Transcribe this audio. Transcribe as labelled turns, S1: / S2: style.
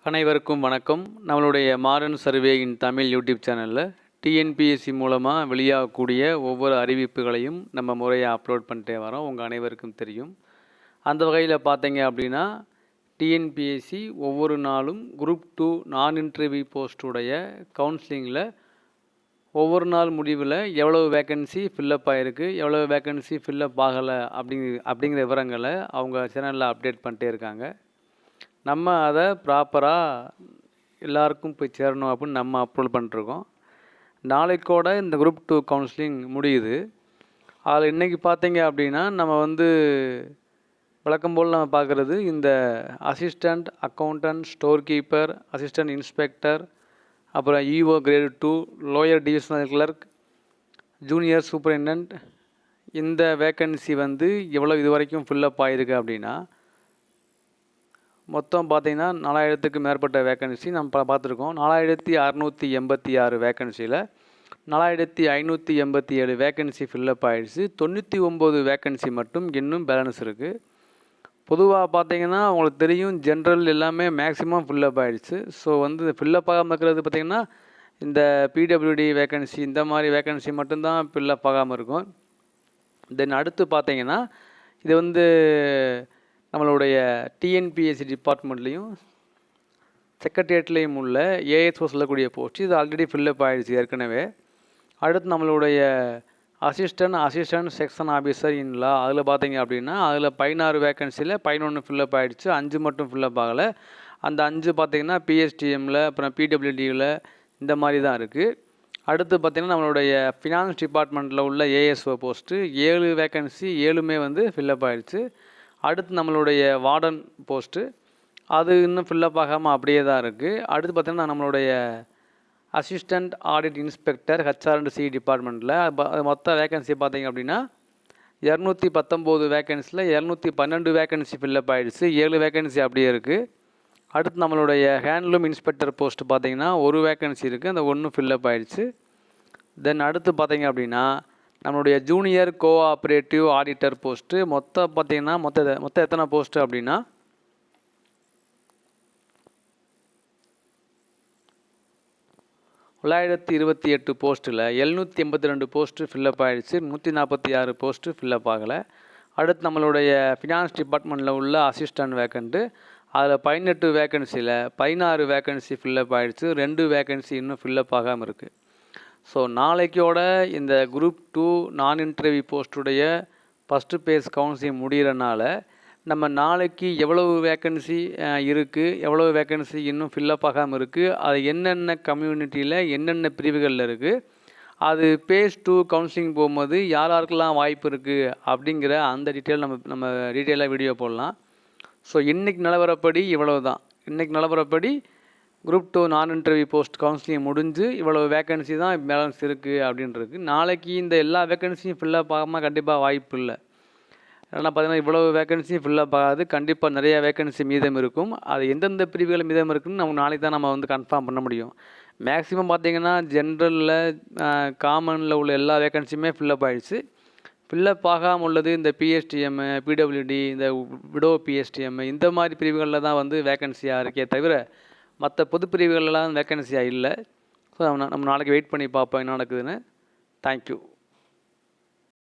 S1: அனைவருக்கும் வணக்கம். நம்மளுடைய மாடர்ன் சர்வே இன் தமிழ் யூடியூப் சேனலில் டிஎன்பிஎஸ்சி மூலமாக வெளியாகக்கூடிய ஒவ்வொரு அறிவிப்புகளையும் நம்ம முறையாக அப்லோட் பண்ணிட்டே வரோம். உங்கள் அனைவருக்கும் தெரியும். அந்த வகையில் பார்த்தீங்க அப்படின்னா டிஎன்பிஎஸ்சி ஒவ்வொரு நாளும் குரூப் 2 நான் இன்டர்வியூ போஸ்ட்டுடைய கவுன்சிலிங்கில் ஒவ்வொரு நாள் முடிவில் எவ்வளவு வேக்கன்சி ஃபில்லப் ஆகிருக்கு, எவ்வளோ வேக்கன்சி ஃபில்லப் ஆகலை அப்படிங்கிற விவரங்களை அவங்க சேனலில் அப்டேட் பண்ணிட்டே இருக்காங்க. நம்ம அதை ப்ராப்பராக எல்லாருக்கும் போய் சேரணும் அப்படின்னு நம்ம அப்லோட் பண்ணிட்டுருக்கோம். நாளைக்கோட இந்த குரூப் 2 கவுன்சிலிங் முடியுது. அதில் இன்றைக்கி பார்த்தீங்க அப்படின்னா நம்ம வழக்கம் போல் நம்ம பார்க்குறது இந்த assistant accountant, store keeper, assistant inspector, அப்புறம் EO grade 2, lower divisional clerk, junior superintendent, இந்த வேக்கன்சி எவ்வளோ இது வரைக்கும் ஃபில்லப் ஆகிருக்கு அப்படின்னா மொத்தம் பார்த்திங்கன்னா 4000க்கு மேற்பட்ட வேக்கன்சி நம்ம பார்த்துருக்கோம். 4686 வேக்கன்சியில் 4587 வேக்கன்சி ஃபில்லப் ஆகிடுச்சு. 99 வேக்கன்சி மட்டும் இன்னும் பேலன்ஸ் இருக்குது. பொதுவாக பார்த்திங்கன்னா உங்களுக்கு தெரியும், ஜென்ரல் எல்லாமே மேக்ஸிமம் ஃபில்லப் ஆகிடுச்சு. ஸோ ஃபில்லப் ஆகாமல் இருக்கிறது பார்த்திங்கன்னா இந்த பிடபிள்யூடி வேக்கன்சி, இந்த மாதிரி வேக்கன்சி மட்டும்தான் ஃபில்லப் ஆகாமல் இருக்கும். தென் அடுத்து பார்த்திங்கன்னா இது நம்மளுடைய டிஎன்பிஎஸ்சி டிபார்ட்மெண்ட்லேயும் செக்ரட்டேரியட்லேயும் உள்ள ஏஎஸ்ஓ சொல்லக்கூடிய போஸ்ட் இது ஆல்ரெடி ஃபில்லப் ஆகிடுச்சு ஏற்கனவே. அடுத்து நம்மளுடைய அசிஸ்டன்ட் செக்ஷன் ஆஃபீஸர் இன் லா, அதில் பார்த்தீங்க அப்படின்னா அதில் 16 வேக்கன்சியில் 11 ஃபில்லப் ஆகிடுச்சு, 5 மட்டும் ஃபில்லப் ஆகலை. அந்த 5 பார்த்திங்கன்னா பிஎஸ்டிஎம்மில், அப்புறம் பிடபிள்யூடியில் இந்த மாதிரி தான் இருக்குது. அடுத்து பார்த்திங்கன்னா நம்மளுடைய ஃபினான்ஸ் டிபார்ட்மெண்ட்டில் உள்ள ஏஎஸ்ஓ போஸ்ட்டு 7 வேக்கன்சி 7மே ஃபில்லப் ஆகிடுச்சு. அடுத்து நம்மளுடைய வார்டன் போஸ்ட்டு அது இன்னும் ஃபில்லப் ஆகாமல் அப்படியே தான் இருக்குது. அடுத்து பார்த்திங்கன்னா நம்மளுடைய அசிஸ்டண்ட் ஆடிட் இன்ஸ்பெக்டர் ஹெச்ஆர்&சி டிபார்ட்மெண்ட்டில் மொத்த வேக்கன்சி பார்த்திங்க அப்படின்னா 219 வேக்கன்சியில் 212 வேக்கன்சி ஃபில்லப் ஆகிடுச்சு, 7 வேக்கன்சி அப்படியே இருக்குது. அடுத்து நம்மளுடைய ஹேண்ட்லூம் இன்ஸ்பெக்டர் போஸ்ட் பார்த்திங்கன்னா 1 வேக்கன்சி இருக்குது, அந்த 1 ஃபில்லப் ஆகிடுச்சு. தென் அடுத்து பார்த்திங்க அப்படின்னா நம்மளுடைய ஜூனியர் கோஆப்ரேட்டிவ் ஆடிட்டர் போஸ்ட்டு மொத்தம் பார்த்திங்கன்னா மொத்தம் எத்தனை போஸ்ட்டு அப்படின்னா 928 போஸ்ட்டில் 782 போஸ்ட்டு ஃபில்லப் ஆகிடுச்சு, 146 போஸ்ட்டு ஃபில்லப் ஆகலை. அடுத்து நம்மளுடைய ஃபினான்ஸ் டிபார்ட்மெண்ட்டில் உள்ள அசிஸ்டன்ட் வேக்கண்ட்டு அதில் 18 வேக்கன்சியில் 16 வேக்கன்சி ஃபில்லப் ஆகிடுச்சு, 2 வேக்கன்சி இன்னும் ஃபில்லப் ஆகாமல் இருக்குது. ஸோ நாளைக்கோட இந்த குரூப் 2 நான் இன்டர்வியூ போஸ்ட்டுடைய ஃபஸ்ட்டு பேஸ் கவுன்சிலிங் முடிகிறனால நம்ம நாளைக்கு எவ்வளவு வேக்கன்சி இருக்குது, எவ்வளோ வேக்கன்சி இன்னும் ஃபில்லப் ஆகாமல் இருக்குது, அது என்னென்ன கம்யூனிட்டியில் என்னென்ன பிரிவுகளில் இருக்குது, அது பேஸ் 2 கவுன்சிலிங் போகும்போது யாருக்கெல்லாம் வாய்ப்பு இருக்குது அப்படிங்கிற அந்த டீட்டெயில் நம்ம டீட்டெயிலாக வீடியோ போடலாம். ஸோ இன்றைக்கி நிலவரப்படி இவ்வளவு தான். இன்றைக்கி நிலவரப்படி குரூப் 2 நான் இன்டர்வியூ போஸ்ட் கவுன்சிலிங் முடிஞ்சு இவ்வளோ வேக்கன்சி தான் பேலன்ஸ் இருக்குது அப்படின்றது. நாளைக்கு இந்த எல்லா வேக்கன்சியும் ஃபில்லப் ஆகாமல் கண்டிப்பாக வாய்ப்பு இல்லை. ஏன்னா பார்த்திங்கன்னா இவ்வளோ வேக்கன்சியும் ஃபில்லப் ஆகாது, கண்டிப்பாக நிறைய வேக்கன்சி மீதம் இருக்கும். அது எந்தெந்த பிரிவுகள் மீதம் இருக்குதுன்னு நம்ம நாளைக்கு தான் நம்ம கன்ஃபார்ம் பண்ண முடியும். மேக்ஸிமம் பார்த்திங்கன்னா ஜென்ரலில் காமனில் உள்ள எல்லா வேக்கன்சியுமே ஃபில்லப் ஆகிடுச்சு. ஃபில்லப் ஆகாமல் உள்ளது இந்த பிஎஸ்டிஎம், பிடபிள்யூடி, இந்த விடோ பிஎஸ்டிஎம் இந்த மாதிரி பிரிவுகளில் தான் வேக்கன்சியாக இருக்கே தவிர மற்ற பொது பிரிவுகளெல்லாம் வேக்கன்சியாக இல்லை. ஸோ நம்ம நாளைக்கு வெயிட் பண்ணி பார்ப்போம் என்ன நடக்குதுன்னு. தேங்க்யூ.